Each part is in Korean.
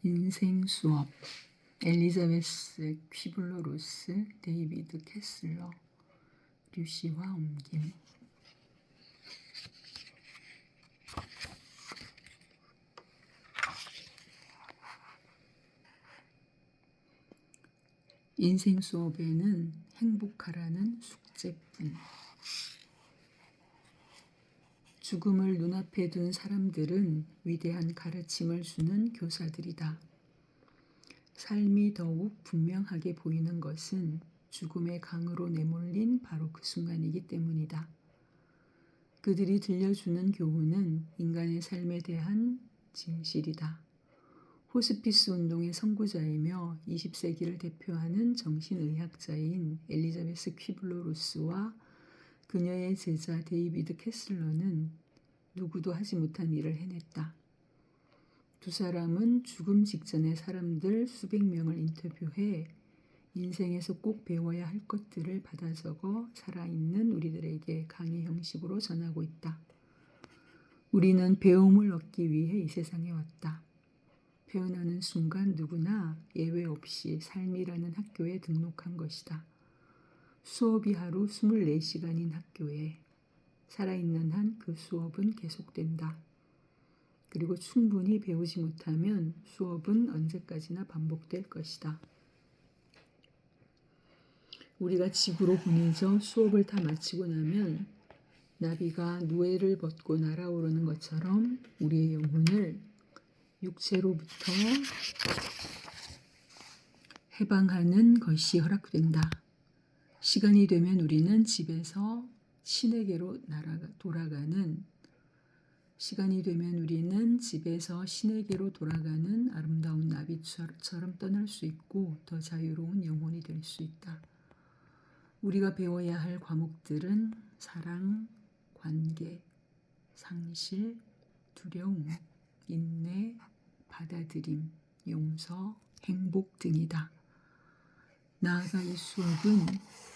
인생 수업 엘리자베스 퀴블러-로스, 데이비드 캐슬러, 류시화 옮김. 인생 수업에는 행복하라는 숙제뿐. 죽음을 눈앞에 둔 사람들은 위대한 가르침을 주는 교사들이다. 삶이 더욱 분명하게 보이는 것은 죽음의 강으로 내몰린 바로 그 순간이기 때문이다. 그들이 들려주는 교훈은 인간의 삶에 대한 진실이다. 호스피스 운동의 선구자이며 20세기를 대표하는 정신의학자인 엘리자베스 퀴블러-로스와 그녀의 제자 데이비드 캐슬러는 누구도 하지 못한 일을 해냈다. 두 사람은 죽음 직전의 사람들 수백 명을 인터뷰해 인생에서 꼭 배워야 할 것들을 받아 적어 살아있는 우리들에게 강의 형식으로 전하고 있다. 우리는 배움을 얻기 위해 이 세상에 왔다. 태어나는 순간 누구나 예외 없이 삶이라는 학교에 등록한 것이다. 수업이 하루 24시간인 학교에 살아있는 한 그 수업은 계속된다. 그리고 충분히 배우지 못하면 수업은 언제까지나 반복될 것이다. 우리가 지구로 보내져 수업을 다 마치고 나면 나비가 누에를 벗고 날아오르는 것처럼 우리의 영혼을 육체로부터 해방하는 것이 허락된다. 시간이 되면 우리는 집에서 신에게로 돌아가는 아름다운 나비처럼 떠날 수 있고 더 자유로운 영혼이 될 수 있다. 우리가 배워야 할 과목들은 사랑, 관계, 상실, 두려움, 인내, 받아들임, 용서, 행복 등이다. 나아가 이 수업은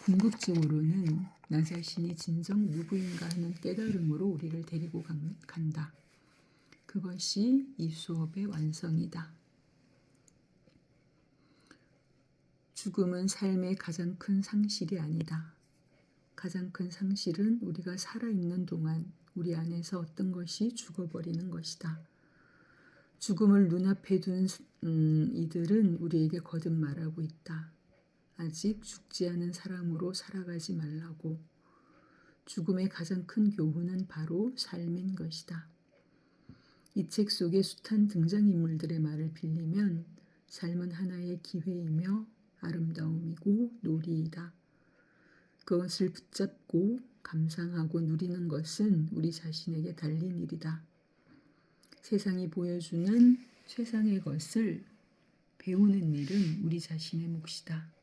궁극적으로는 나 자신이 진정 누구인가 하는 깨달음으로 우리를 데리고 간다. 그것이 이 수업의 완성이다. 죽음은 삶의 가장 큰 상실이 아니다. 가장 큰 상실은 우리가 살아있는 동안 우리 안에서 어떤 것이 죽어버리는 것이다. 죽음을 눈앞에 둔 이들은 우리에게 거듭 말하고 있다. 아직 죽지 않은 사람으로 살아가지 말라고. 죽음의 가장 큰 교훈은 바로 삶인 것이다. 이 책 속의 숱한 등장인물들의 말을 빌리면 삶은 하나의 기회이며 아름다움이고 놀이이다. 그것을 붙잡고 감상하고 누리는 것은 우리 자신에게 달린 일이다. 세상이 보여주는 최상의 것을 배우는 일은 우리 자신의 몫이다.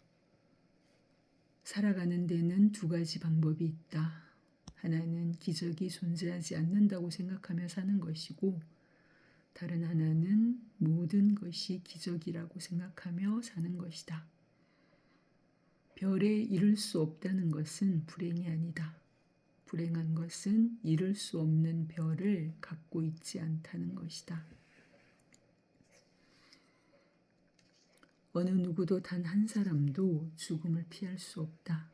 살아가는 데는 두 가지 방법이 있다. 하나는 기적이 존재하지 않는다고 생각하며 사는 것이고, 다른 하나는 모든 것이 기적이라고 생각하며 사는 것이다. 별에 이룰 수 없다는 것은 불행이 아니다. 불행한 것은 이룰 수 없는 별을 갖고 있지 않다는 것이다. 어느 누구도 단 한 사람도 죽음을 피할 수 없다.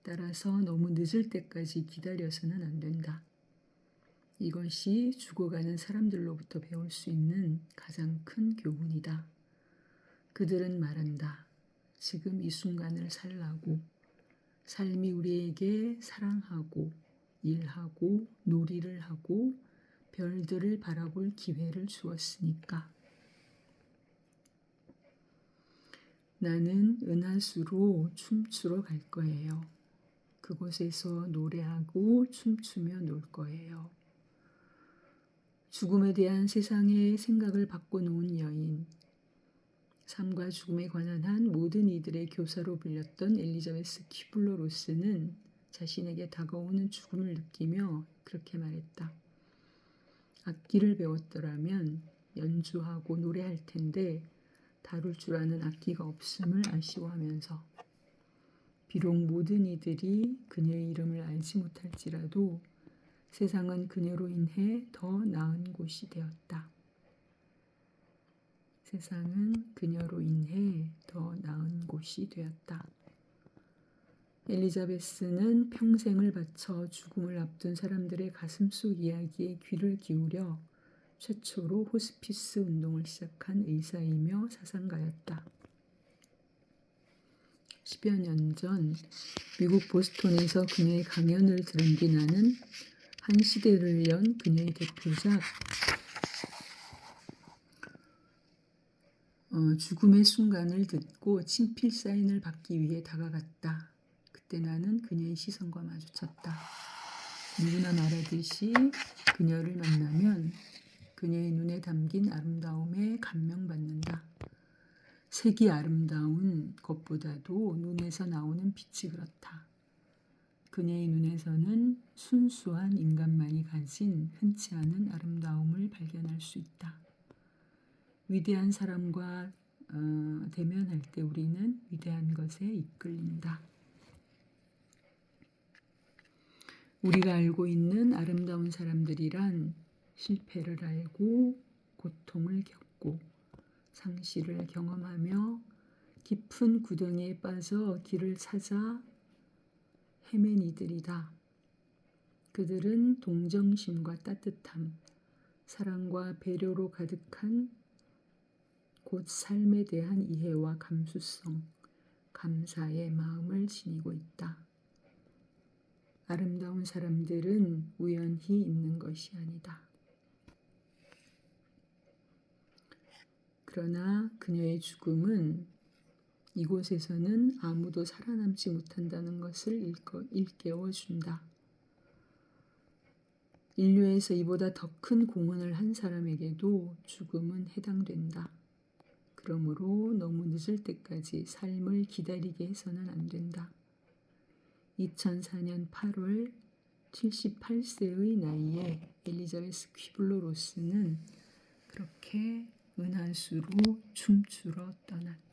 따라서 너무 늦을 때까지 기다려서는 안 된다. 이것이 죽어가는 사람들로부터 배울 수 있는 가장 큰 교훈이다. 그들은 말한다. 지금 이 순간을 살라고. 삶이 우리에게 사랑하고 일하고 놀이를 하고 별들을 바라볼 기회를 주었으니까. 나는 은하수로 춤추러 갈 거예요. 그곳에서 노래하고 춤추며 놀 거예요. 죽음에 대한 세상의 생각을 바꿔놓은 여인, 삶과 죽음에 관한 한 모든 이들의 교사로 불렸던 엘리자베스 퀴블러-로스는 자신에게 다가오는 죽음을 느끼며 그렇게 말했다. 악기를 배웠더라면 연주하고 노래할 텐데 다룰 줄 아는 악기가 없음을 아쉬워하면서, 비록 모든 이들이 그녀의 이름을 알지 못할지라도 세상은 그녀로 인해 더 나은 곳이 되었다. 세상은 그녀로 인해 더 나은 곳이 되었다. 엘리자베스는 평생을 바쳐 죽음을 앞둔 사람들의 가슴속 이야기에 귀를 기울여 최초로 호스피스 운동을 시작한 의사이며 사상가였다. 10여 년 전 미국 보스턴에서 그녀의 강연을 들은 뒤 나는 한 시대를 연 그녀의 대표작 죽음의 순간을 듣고 친필 사인을 받기 위해 다가갔다. 그때 나는 그녀의 시선과 마주쳤다. 누구나 말하듯이 그녀를 만나면 그녀의 눈에 담긴 아름다움에 감명받는다. 색이 아름다운 것보다도 눈에서 나오는 빛이 그렇다. 그녀의 눈에서는 순수한 인간만이 가진 흔치 않은 아름다움을 발견할 수 있다. 위대한 사람과 대면할 때 우리는 위대한 것에 이끌린다. 우리가 알고 있는 아름다운 사람들이란 실패를 알고 고통을 겪고 상실을 경험하며 깊은 구덩이에 빠져 길을 찾아 헤맨 이들이다. 그들은 동정심과 따뜻함, 사랑과 배려로 가득한 곧 삶에 대한 이해와 감수성, 감사의 마음을 지니고 있다. 아름다운 사람들은 우연히 있는 것이 아니다. 그러나 그녀의 죽음은 이곳에서는 아무도 살아남지 못한다는 것을 일깨워준다. 인류에서 이보다 더 큰 공헌을 한 사람에게도 죽음은 해당된다. 그러므로 너무 늦을 때까지 삶을 기다리게 해서는 안 된다. 2004년 8월 78세의 나이에 엘리자베스 퀴블러 로스는 그렇게 은하수로 춤추러 떠났다.